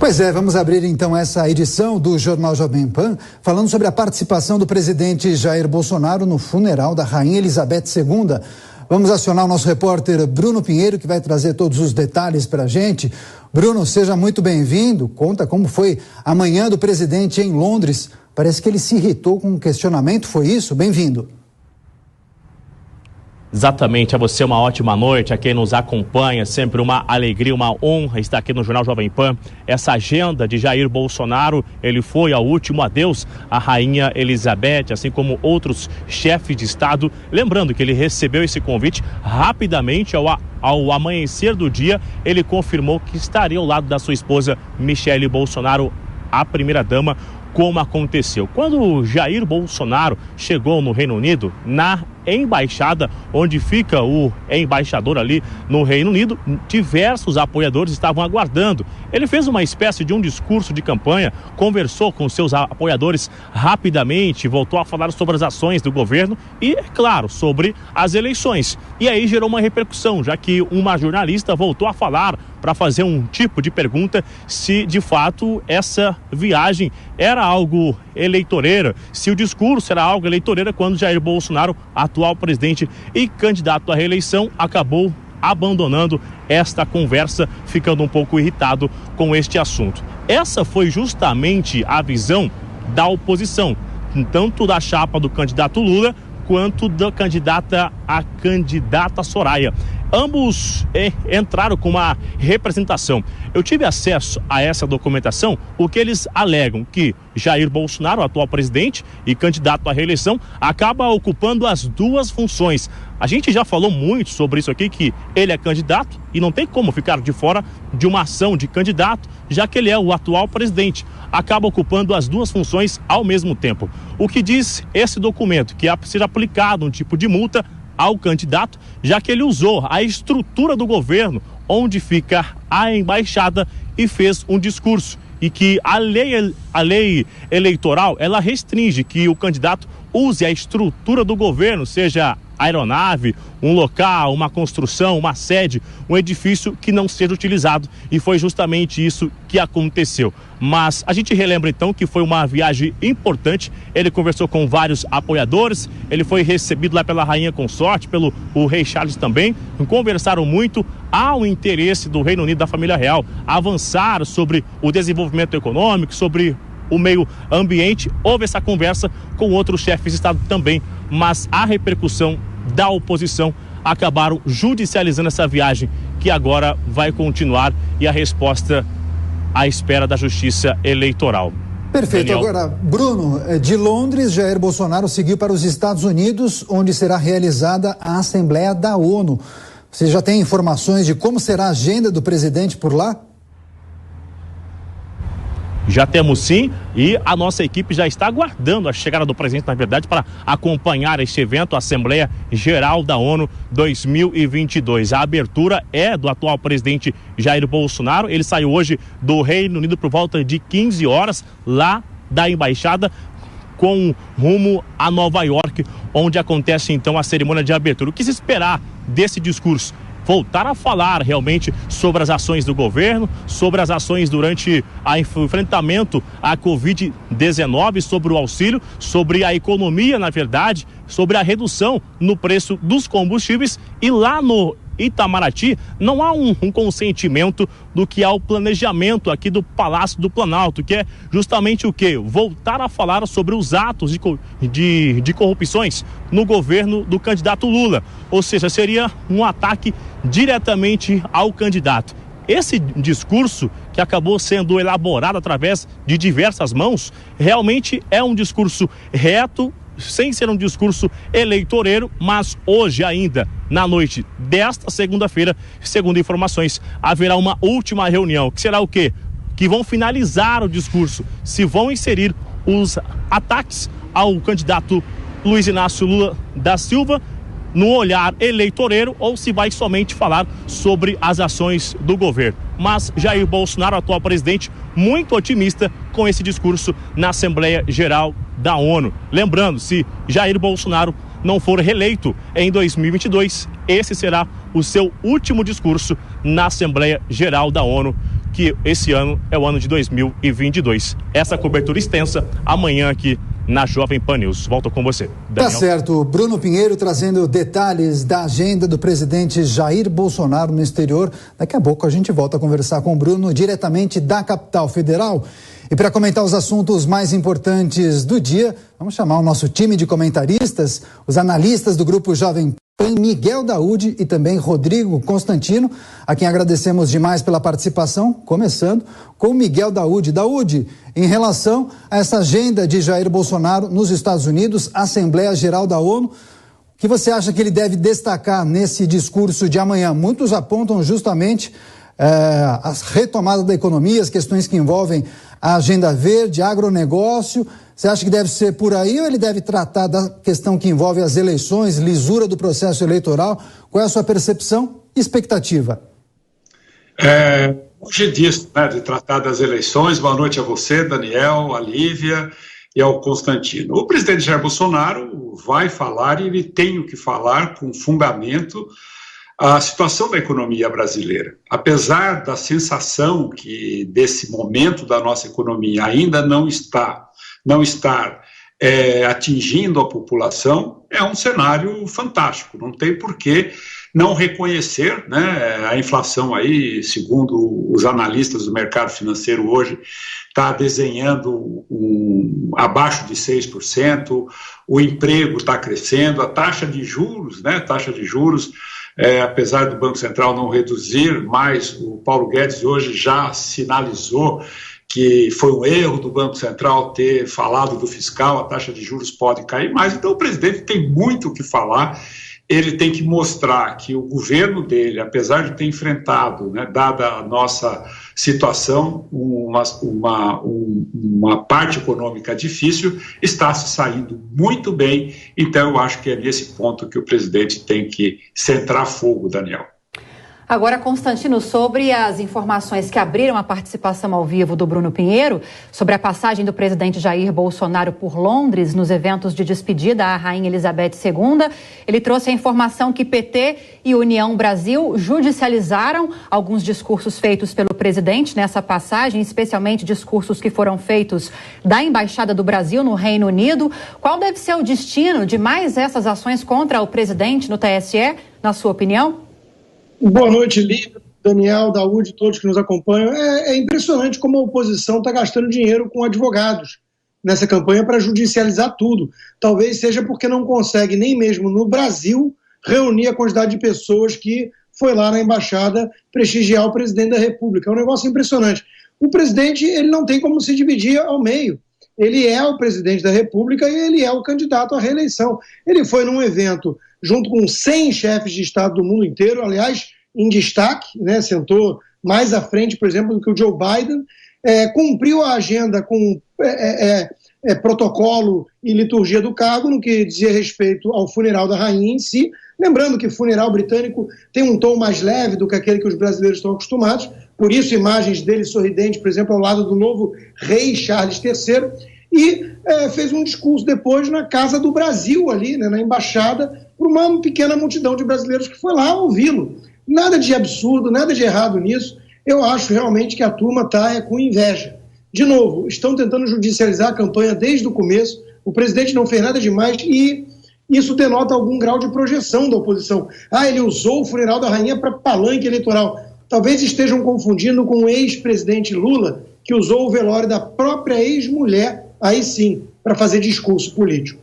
Pois é, vamos abrir então essa edição do Jornal Jovem Pan, falando sobre a participação do presidente Jair Bolsonaro no funeral da Rainha Elizabeth II. Vamos acionar o nosso repórter Bruno Pinheiro, que vai trazer todos os detalhes para a gente. Bruno, seja muito bem-vindo. Conta como foi a manhã do presidente em Londres. Parece que ele se irritou com um questionamento, foi isso? Bem-vindo. Exatamente, a você uma ótima noite, a quem nos acompanha, sempre uma alegria, uma honra estar aqui no Jornal Jovem Pan. Essa agenda de Jair Bolsonaro, ele foi ao último adeus à Rainha Elizabeth, assim como outros chefes de Estado. Lembrando que ele recebeu esse convite rapidamente ao amanhecer do dia, ele confirmou que estaria ao lado da sua esposa Michele Bolsonaro, a primeira-dama, como aconteceu. Quando Jair Bolsonaro chegou no Reino Unido, na embaixada, onde fica o embaixador ali no Reino Unido, diversos apoiadores estavam aguardando. Ele fez uma espécie de um discurso de campanha, conversou com seus apoiadores rapidamente, voltou a falar sobre as ações do governo e, é claro, sobre as eleições. E aí gerou uma repercussão, já que uma jornalista voltou a falar para fazer um tipo de pergunta se de fato essa viagem era algo eleitoreira, se o discurso era algo eleitoreira, quando Jair Bolsonaro, atual presidente e candidato à reeleição, acabou abandonando esta conversa, ficando um pouco irritado com este assunto. Essa foi justamente a visão da oposição, tanto da chapa do candidato Lula quanto da candidata Soraya. Ambos entraram com uma representação. Eu tive acesso a essa documentação, o que eles alegam que Jair Bolsonaro, atual presidente e candidato à reeleição, acaba ocupando as duas funções. A gente já falou muito sobre isso aqui, que ele é candidato e não tem como ficar de fora de uma ação de candidato, já que ele é o atual presidente. Acaba ocupando as duas funções ao mesmo tempo. O que diz esse documento? Que seja aplicado um tipo de multa ao candidato, já que ele usou a estrutura do governo, onde fica a embaixada, e fez um discurso. E que a lei eleitoral, ela restringe que o candidato use a estrutura do governo, seja aeronave, um local, uma construção, uma sede, um edifício que não seja utilizado. E foi justamente isso que aconteceu. Mas a gente relembra então que foi uma viagem importante. Ele conversou com vários apoiadores, ele foi recebido lá pela rainha consorte, pelo rei Charles também. Conversaram muito. Há um interesse do Reino Unido, da família real, avançar sobre o desenvolvimento econômico, sobre o meio ambiente. Houve essa conversa com outros chefes de Estado também, mas a repercussão da oposição acabaram judicializando essa viagem, que agora vai continuar, e a resposta à espera da justiça eleitoral. Perfeito. Daniel. Agora, Bruno, de Londres, Jair Bolsonaro seguiu para os Estados Unidos, onde será realizada a Assembleia da ONU. Você já tem informações de como será a agenda do presidente por lá? Já temos sim, e a nossa equipe já está aguardando a chegada do presidente, na verdade, para acompanhar este evento, a Assembleia Geral da ONU 2022. A abertura é do atual presidente Jair Bolsonaro. Ele saiu hoje do Reino Unido por volta de 15 horas, lá da embaixada, com rumo a Nova York, onde acontece então a cerimônia de abertura. O que se esperar desse discurso? Voltar a falar realmente sobre as ações do governo, sobre as ações durante o enfrentamento à Covid-19, sobre o auxílio, sobre a economia, na verdade, sobre a redução no preço dos combustíveis. E lá no Itamaraty não há um consentimento do que há o planejamento aqui do Palácio do Planalto, que é justamente o quê? Voltar a falar sobre os atos de corrupções no governo do candidato Lula, ou seja, seria um ataque diretamente ao candidato. Esse discurso, que acabou sendo elaborado através de diversas mãos, realmente é um discurso reto, sem ser um discurso eleitoreiro, mas hoje ainda, na noite desta segunda-feira, segundo informações, haverá uma última reunião, que será o quê? Que vão finalizar o discurso, se vão inserir os ataques ao candidato Luiz Inácio Lula da Silva no olhar eleitoreiro, ou se vai somente falar sobre as ações do governo. Mas Jair Bolsonaro, atual presidente, muito otimista com esse discurso na Assembleia Geral da ONU. Lembrando, se Jair Bolsonaro não for reeleito em 2022, esse será o seu último discurso na Assembleia Geral da ONU que esse ano é o ano de 2022. Essa cobertura extensa amanhã aqui na Jovem Pan News. Volto com você, Daniel. Tá certo. Bruno Pinheiro trazendo detalhes da agenda do presidente Jair Bolsonaro no exterior. Daqui a pouco a gente volta a conversar com o Bruno diretamente da capital federal. E para comentar os assuntos mais importantes do dia, vamos chamar o nosso time de comentaristas, os analistas do Grupo Jovem Pan, Miguel Daúde e também Rodrigo Constantino, a quem agradecemos demais pela participação, começando com o Miguel Daúde. Daúde, em relação a essa agenda de Jair Bolsonaro nos Estados Unidos, Assembleia Geral da ONU, o que você acha que ele deve destacar nesse discurso de amanhã? Muitos apontam justamente a retomada da economia, as questões que envolvem a agenda verde, agronegócio. Você acha que deve ser por aí ou ele deve tratar da questão que envolve as eleições, lisura do processo eleitoral? Qual é a sua percepção e expectativa? Hoje disso, de tratar das eleições. Boa noite a você, Daniel, a Lívia e ao Constantino. O presidente Jair Bolsonaro vai falar, e ele tem o que falar com fundamento, a situação da economia brasileira. Apesar da sensação que desse momento da nossa economia ainda não estar atingindo a população, é um cenário fantástico. Não tem por que não reconhecer, a inflação aí, segundo os analistas do mercado financeiro hoje, está desenhando abaixo de 6%, o emprego está crescendo, a taxa de juros, apesar do Banco Central não reduzir, mas o Paulo Guedes hoje já sinalizou que foi um erro do Banco Central ter falado do fiscal, a taxa de juros pode cair mais. Então o presidente tem muito o que falar, ele tem que mostrar que o governo dele, apesar de ter enfrentado, dada a nossa situação, uma parte econômica difícil, está se saindo muito bem. Então eu acho que é nesse ponto que o presidente tem que centrar fogo, Daniel. Agora, Constantino, sobre as informações que abriram a participação ao vivo do Bruno Pinheiro, sobre a passagem do presidente Jair Bolsonaro por Londres nos eventos de despedida à Rainha Elizabeth II, ele trouxe a informação que PT e União Brasil judicializaram alguns discursos feitos pelo presidente nessa passagem, especialmente discursos que foram feitos da Embaixada do Brasil no Reino Unido. Qual deve ser o destino de mais essas ações contra o presidente no TSE, na sua opinião? Boa noite, Lívia, Daniel, Daúde, todos que nos acompanham. É impressionante como a oposição está gastando dinheiro com advogados nessa campanha para judicializar tudo. Talvez seja porque não consegue, nem mesmo no Brasil, reunir a quantidade de pessoas que foi lá na embaixada prestigiar o presidente da República. É um negócio impressionante. O presidente, ele não tem como se dividir ao meio. Ele é o presidente da República e ele é o candidato à reeleição. Ele foi num evento junto com 100 chefes de Estado do mundo inteiro, aliás, em destaque, sentou mais à frente, por exemplo, do que o Joe Biden, cumpriu a agenda com protocolo e liturgia do cargo no que dizia respeito ao funeral da rainha em si, lembrando que o funeral britânico tem um tom mais leve do que aquele que os brasileiros estão acostumados, por isso imagens dele sorridente, por exemplo, ao lado do novo rei Charles III, e fez um discurso depois na Casa do Brasil, ali, na embaixada, para uma pequena multidão de brasileiros que foi lá ouvi-lo. Nada de absurdo, nada de errado nisso. Eu acho realmente que a turma está com inveja. De novo, estão tentando judicializar a campanha desde o começo, o presidente não fez nada demais e isso denota algum grau de projeção da oposição. Ele usou o funeral da rainha para palanque eleitoral. Talvez estejam confundindo com o ex-presidente Lula, que usou o velório da própria ex-mulher, aí sim, para fazer discurso político.